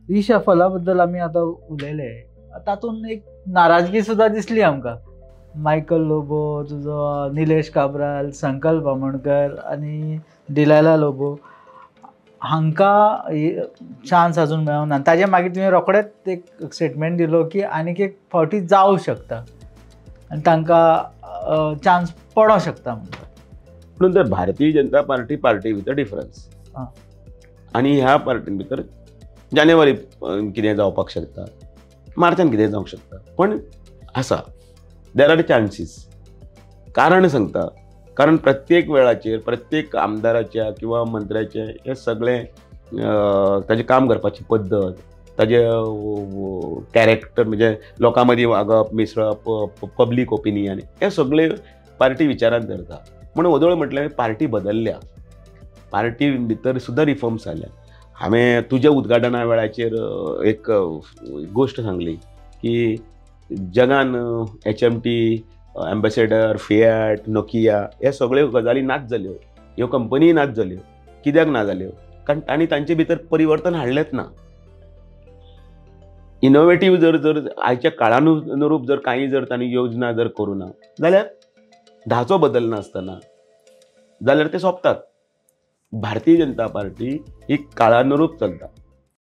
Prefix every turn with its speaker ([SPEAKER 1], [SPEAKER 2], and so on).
[SPEAKER 1] रिशफला बद्दल आम्ही आता उलयले, तातूंत एक नाराजगी सुद्धा दिसली आमकां. मायकल लोबो, तुजो निलेश काब्राल, संकल्प आमोणकर आनी डिलायला लोबो हांकां चान्स अजून मेळोंक ना. ताजे मागीर तुवें रोखडेंच एक स्टेटमेंट दिलो की आनीक एक फावटी जावंक शकता आनी तांकां चान्स पडोंक शकता म्हणटा.
[SPEAKER 2] म्हणून तर भारतीय जनता पार्टी भितर डिफरन्स
[SPEAKER 1] आं.
[SPEAKER 2] आनी ह्या पार्टी भितर जानेवारी कितें जावपाक शकता, मार्चान कितें जावंक शकता, पण आसा देर आर चान्सीस. कारण सांगता, कारण प्रत्येक वेळाचेर प्रत्येक आमदाराच्या किंवा मंत्र्याचे हे सगळे ताजें काम करपाची पद्दत, ताजे कॅरेक्टर म्हणजे लोकां मदीं वागप, मिसळप, पब्लीक ओपिनियन हे सगळे पार्टी विचारान धरता. म्हणून वदळ म्हटल्यार पार्टी बदलल्या, पार्टी भितर सुद्दां रिफॉर्म्स जाल्या. हांवें तुज्या उद्घाटना वेळाचेर एक गोश्ट सांगली की जगान HMT, एम्बेसेडर, फिएट, नोकिया हे सगळ्यो गजाली नाच जाल्यो, ह्यो कंपनी नाच जाल्यो. कित्याक ना जाल्यो? कारण तांणी तांचे भितर परिवर्तन हाडलेंच ना. इनोवेटीव जर आयच्या काळानुरूप जर काही जर तांणी योजना जर करूं ना जाल्यार धाचो बदल नासतना जाल्यार ते सोंपतात. भारतीय जनता पार्टी ही काळानुरूप चलता.